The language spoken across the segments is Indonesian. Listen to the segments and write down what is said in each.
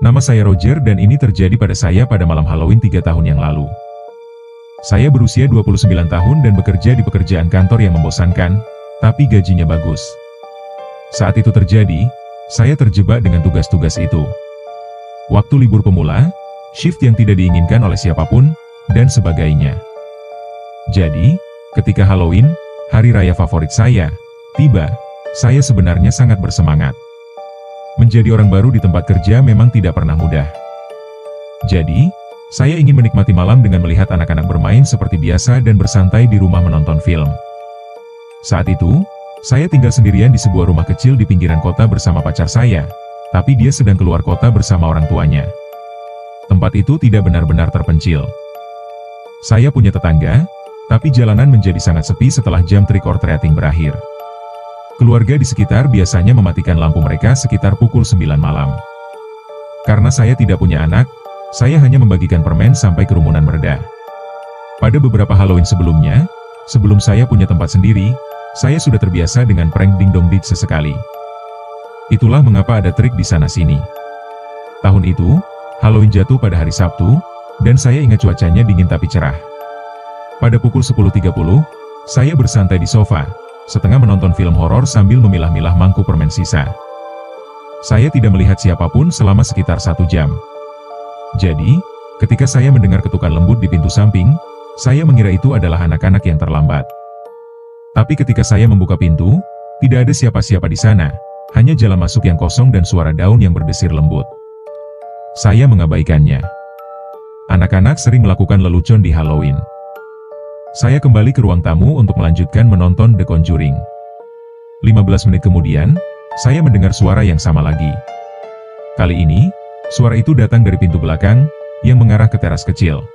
Nama saya Roger dan ini terjadi pada saya pada malam Halloween 3 tahun yang lalu. Saya berusia 29 tahun dan bekerja di pekerjaan kantor yang membosankan, tapi gajinya bagus. Saat itu terjadi, saya terjebak dengan tugas-tugas itu. Waktu libur pemula, shift yang tidak diinginkan oleh siapapun, dan sebagainya. Jadi, ketika Halloween, hari raya favorit saya, tiba, saya sebenarnya sangat bersemangat. Menjadi orang baru di tempat kerja memang tidak pernah mudah. Jadi, saya ingin menikmati malam dengan melihat anak-anak bermain seperti biasa dan bersantai di rumah menonton film. Saat itu, saya tinggal sendirian di sebuah rumah kecil di pinggiran kota bersama pacar saya, tapi dia sedang keluar kota bersama orang tuanya. Tempat itu tidak benar-benar terpencil. Saya punya tetangga, tapi jalanan menjadi sangat sepi setelah jam trick or treating berakhir. Keluarga di sekitar biasanya mematikan lampu mereka sekitar pukul 9 malam. Karena saya tidak punya anak, saya hanya membagikan permen sampai kerumunan mereda. Pada beberapa Halloween sebelumnya, sebelum saya punya tempat sendiri, saya sudah terbiasa dengan prank ding-dong dik sesekali. Itulah mengapa ada trik di sana-sini. Tahun itu, Halloween jatuh pada hari Sabtu, dan saya ingat cuacanya dingin tapi cerah. Pada pukul 10.30, saya bersantai di sofa, setengah menonton film horor sambil memilah-milah mangkuk permen sisa. Saya tidak melihat siapapun selama sekitar 1 jam. Jadi, ketika saya mendengar ketukan lembut di pintu samping, saya mengira itu adalah anak-anak yang terlambat. Tapi ketika saya membuka pintu, tidak ada siapa-siapa di sana, hanya jalan masuk yang kosong dan suara daun yang berdesir lembut. Saya mengabaikannya. Anak-anak sering melakukan lelucon di Halloween. Saya kembali ke ruang tamu untuk melanjutkan menonton The Conjuring. 15 menit kemudian, saya mendengar suara yang sama lagi. Kali ini, suara itu datang dari pintu belakang, yang mengarah ke teras kecil.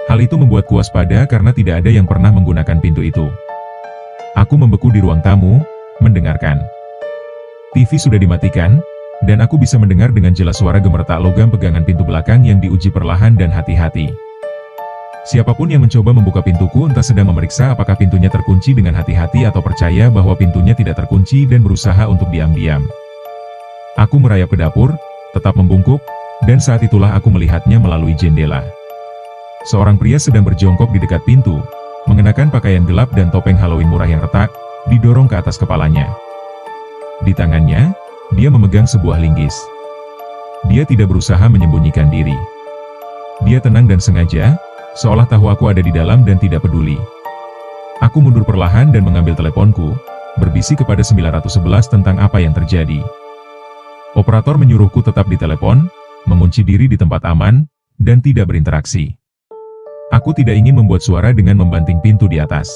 Hal itu membuatku waspada karena tidak ada yang pernah menggunakan pintu itu. Aku membeku di ruang tamu, mendengarkan. TV sudah dimatikan, dan aku bisa mendengar dengan jelas suara gemeretak logam pegangan pintu belakang yang diuji perlahan dan hati-hati. Siapapun yang mencoba membuka pintuku entah sedang memeriksa apakah pintunya terkunci dengan hati-hati atau percaya bahwa pintunya tidak terkunci dan berusaha untuk diam-diam. Aku merayap ke dapur, tetap membungkuk, dan saat itulah aku melihatnya melalui jendela. Seorang pria sedang berjongkok di dekat pintu, mengenakan pakaian gelap dan topeng Halloween murah yang retak, didorong ke atas kepalanya. Di tangannya, dia memegang sebuah linggis. Dia tidak berusaha menyembunyikan diri. Dia tenang dan sengaja, seolah tahu aku ada di dalam dan tidak peduli. Aku mundur perlahan dan mengambil teleponku, berbisik kepada 911 tentang apa yang terjadi. Operator menyuruhku tetap di telepon, mengunci diri di tempat aman, dan tidak berinteraksi. Aku tidak ingin membuat suara dengan membanting pintu di atas.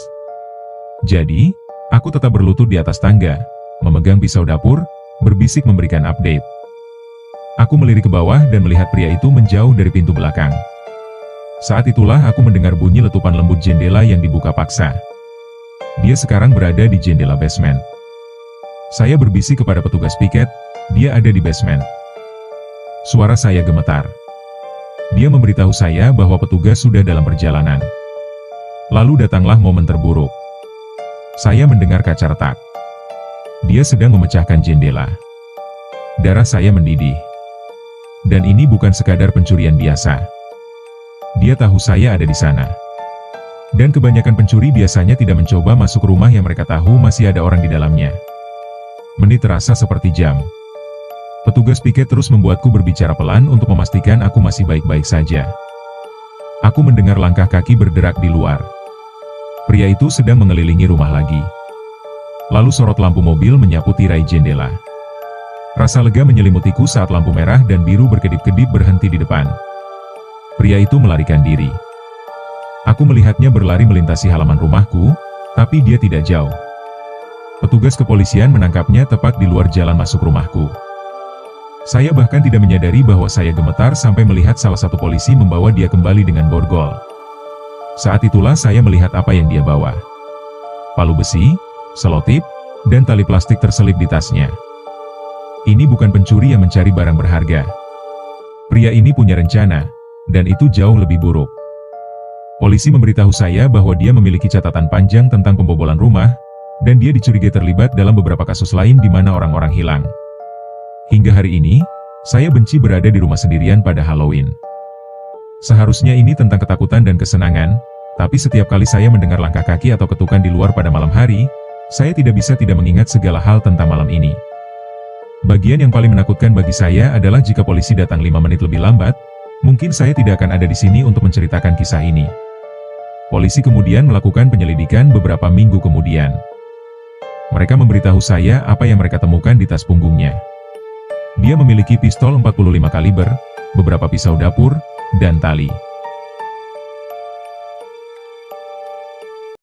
Jadi, aku tetap berlutut di atas tangga, memegang pisau dapur, berbisik memberikan update. Aku melirik ke bawah dan melihat pria itu menjauh dari pintu belakang. Saat itulah aku mendengar bunyi letupan lembut jendela yang dibuka paksa. Dia sekarang berada di jendela basement. Saya berbisik kepada petugas piket, dia ada di basement. Suara saya gemetar. Dia memberitahu saya bahwa petugas sudah dalam perjalanan. Lalu datanglah momen terburuk. Saya mendengar kaca retak. Dia sedang memecahkan jendela. Darah saya mendidih. Dan ini bukan sekadar pencurian biasa. Dia tahu saya ada di sana. Dan kebanyakan pencuri biasanya tidak mencoba masuk rumah yang mereka tahu masih ada orang di dalamnya. Menit terasa seperti jam. Petugas piket terus membuatku berbicara pelan untuk memastikan aku masih baik-baik saja. Aku mendengar langkah kaki berderak di luar. Pria itu sedang mengelilingi rumah lagi. Lalu sorot lampu mobil menyapu tirai jendela. Rasa lega menyelimutiku saat lampu merah dan biru berkedip-kedip berhenti di depan. Pria itu melarikan diri. Aku melihatnya berlari melintasi halaman rumahku, tapi dia tidak jauh. Petugas kepolisian menangkapnya tepat di luar jalan masuk rumahku. Saya bahkan tidak menyadari bahwa saya gemetar sampai melihat salah satu polisi membawa dia kembali dengan borgol. Saat itulah saya melihat apa yang dia bawa. Palu besi, selotip, dan tali plastik terselip di tasnya. Ini bukan pencuri yang mencari barang berharga. Pria ini punya rencana. Dan itu jauh lebih buruk. Polisi memberitahu saya bahwa dia memiliki catatan panjang tentang pembobolan rumah, dan dia dicurigai terlibat dalam beberapa kasus lain di mana orang-orang hilang. Hingga hari ini, saya benci berada di rumah sendirian pada Halloween. Seharusnya ini tentang ketakutan dan kesenangan, tapi setiap kali saya mendengar langkah kaki atau ketukan di luar pada malam hari, saya tidak bisa tidak mengingat segala hal tentang malam ini. Bagian yang paling menakutkan bagi saya adalah jika polisi datang 5 menit lebih lambat, mungkin saya tidak akan ada di sini untuk menceritakan kisah ini. Polisi kemudian melakukan penyelidikan beberapa minggu kemudian. Mereka memberitahu saya apa yang mereka temukan di tas punggungnya. Dia memiliki pistol 45 kaliber, beberapa pisau dapur, dan tali.